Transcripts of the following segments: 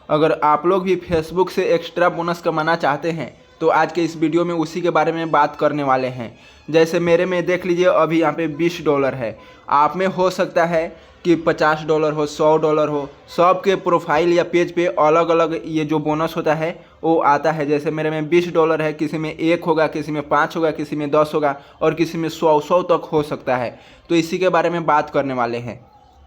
अगर आप लोग भी फेसबुक से एक्स्ट्रा बोनस कमाना चाहते हैं तो आज के इस वीडियो में उसी के बारे में बात करने वाले हैं। जैसे मेरे में देख लीजिए अभी यहाँ पे $20 है। आप में हो सकता है कि $50 हो, $100 हो। सब के प्रोफाइल या पेज पे अलग अलग ये जो बोनस होता है वो आता है। जैसे मेरे में $20 है, किसी में 1 होगा, किसी में 5 होगा, किसी में 10 होगा और किसी में 100 तक हो सकता है। तो इसी के बारे में बात करने वाले हैं।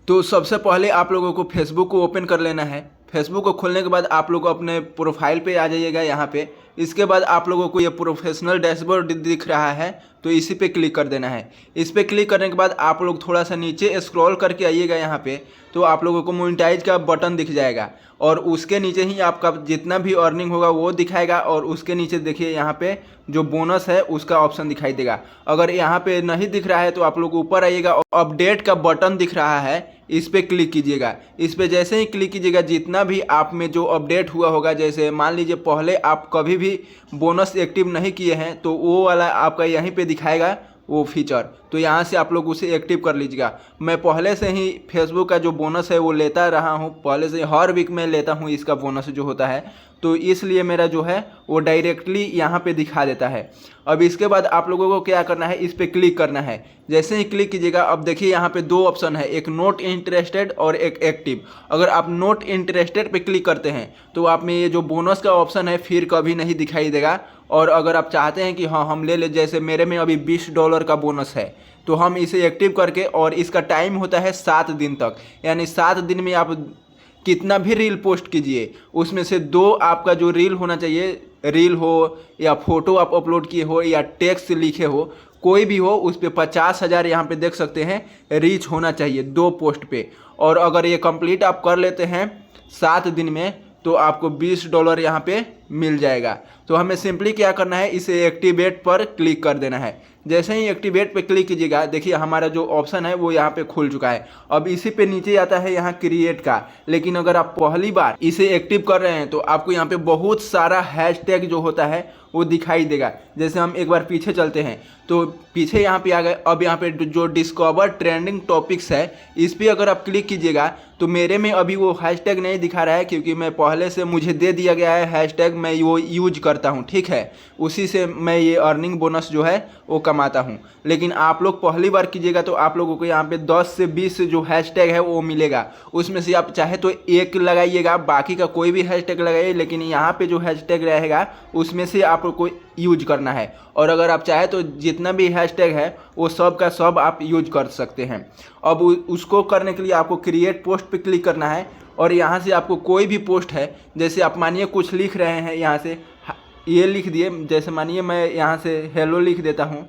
तो सबसे पहले आप लोगों को फेसबुक को ओपन कर लेना है। फेसबुक को खोलने के बाद आप लोग अपने प्रोफाइल पे आ जाइएगा यहाँ पे। इसके बाद आप लोगों को ये प्रोफेशनल डैशबोर्ड दिख रहा है तो इसी पे क्लिक कर देना है। इस पे क्लिक करने के बाद आप लोग थोड़ा सा नीचे स्क्रॉल करके आइएगा यहाँ पे, तो आप लोगों को मोनेटाइज का बटन दिख जाएगा और उसके नीचे ही आपका जितना भी अर्निंग होगा वो दिखाएगा और उसके नीचे देखिए यहाँ पे जो बोनस है उसका ऑप्शन दिखाई देगा। अगर यहाँ पे नहीं दिख रहा है तो आप लोग ऊपर आइएगा और अपडेट का बटन दिख रहा है, इस पे क्लिक कीजिएगा। इस पे जैसे ही क्लिक कीजिएगा जितना भी आप में जो अपडेट हुआ होगा, जैसे मान लीजिए पहले आप कभी भी बोनस एक्टिव नहीं किए हैं तो वो वाला आपका यहीं पे दिखाएगा वो फीचर, तो यहाँ से आप लोग उसे एक्टिव कर लीजिएगा। मैं पहले से ही फेसबुक का जो बोनस है वो लेता रहा हूँ, पहले से हर वीक में लेता हूँ इसका बोनस जो होता है, तो इसलिए मेरा जो है वो डायरेक्टली यहाँ पे दिखा देता है। अब इसके बाद आप लोगों को क्या करना है, इस पर क्लिक करना है। जैसे ही क्लिक कीजिएगा अब देखिए यहाँ पे 2 ऑप्शन है, एक नॉट इंटरेस्टेड और एक एक्टिव। अगर आप नॉट इंटरेस्टेड पे क्लिक करते हैं तो आप में ये जो बोनस का ऑप्शन है फिर कभी नहीं दिखाई देगा। और अगर आप चाहते हैं कि हाँ हम ले ले, जैसे मेरे में अभी $20 का बोनस है तो हम इसे एक्टिव करके, और इसका टाइम होता है 7 दिन तक, यानी 7 दिन में आप कितना भी रील पोस्ट कीजिए उसमें से 2 आपका जो रील होना चाहिए, रील हो या फोटो आप अपलोड किए हो या टेक्स्ट लिखे हो, कोई भी हो, उस पर 50,000 यहाँ पे देख सकते हैं रीच होना चाहिए 2 पोस्ट पे। और अगर ये कंप्लीट आप कर लेते हैं 7 दिन में तो आपको $20 यहाँ पे मिल जाएगा। तो हमें सिंपली क्या करना है, इसे एक्टिवेट पर क्लिक कर देना है। जैसे ही एक्टिवेट पे क्लिक कीजिएगा देखिए हमारा जो ऑप्शन है वो यहाँ पे खुल चुका है। अब इसी पे नीचे आता है यहाँ क्रिएट का, लेकिन अगर आप पहली बार इसे एक्टिव कर रहे हैं तो आपको यहाँ पे बहुत सारा हैशटैग जो होता है वो दिखाई देगा। जैसे हम एक बार पीछे चलते हैं तो पीछे यहाँ पे आ गए। अब यहाँ पे जो डिस्कवर ट्रेंडिंग टॉपिक्स है इस पर अगर आप क्लिक कीजिएगा तो मेरे में अभी वो हैशटैग नहीं दिखा रहा है, क्योंकि मैं पहले से मुझे दे दिया गया है हैशटैग, मैं वो यूज करता हूँ, ठीक है, उसी से मैं ये अर्निंग बोनस जो है वो कमाता हूँ। लेकिन आप लोग पहली बार कीजिएगा तो आप लोगों को यहाँ पे 10 से 20 जो हैशटैग है वो मिलेगा। उसमें से आप चाहे तो एक लगाइएगा, बाकी का कोई भी हैशटैग लगाइए, लेकिन यहाँ पे जो हैशटैग रहेगा उसमें से आपको यूज करना है। और अगर आप चाहे तो जितना भी हैशटैग है वो सब का सब आप यूज कर सकते हैं। अब उसको करने के लिए आपको क्रिएट पोस्ट पे क्लिक करना है और यहाँ से आपको कोई भी पोस्ट है, जैसे आप मानिए कुछ लिख रहे हैं, यहाँ से ये लिख दिए, जैसे मानिए मैं यहाँ से हेलो लिख देता हूँ,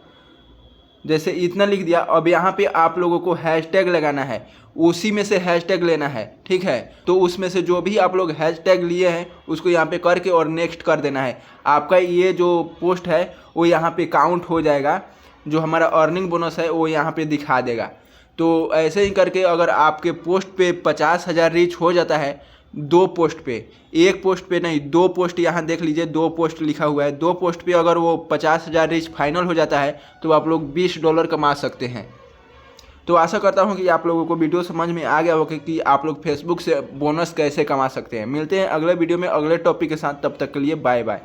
जैसे इतना लिख दिया। अब यहाँ पे आप लोगों को हैशटैग लगाना है, उसी में से हैशटैग लेना है, ठीक है। तो उसमें से जो भी आप लोग हैशटैग लिए हैं उसको यहाँ पे करके और नेक्स्ट कर देना है। आपका ये जो पोस्ट है वो यहाँ पे काउंट हो जाएगा, जो हमारा अर्निंग बोनस है वो यहाँ पे दिखा देगा। तो ऐसे ही करके अगर आपके पोस्ट पे 50,000 रीच हो जाता है 2 पोस्ट पे, 1 पोस्ट पे नहीं 2 पोस्ट, यहाँ देख लीजिए 2 पोस्ट लिखा हुआ है, 2 पोस्ट पे अगर वो 50,000 रीच फाइनल हो जाता है तो आप लोग $20 कमा सकते हैं। तो आशा करता हूँ कि आप लोगों को वीडियो समझ में आ गया होगा कि आप लोग फेसबुक से बोनस कैसे कमा सकते हैं। मिलते हैं अगले वीडियो में अगले टॉपिक के साथ, तब तक के लिए बाय बाय।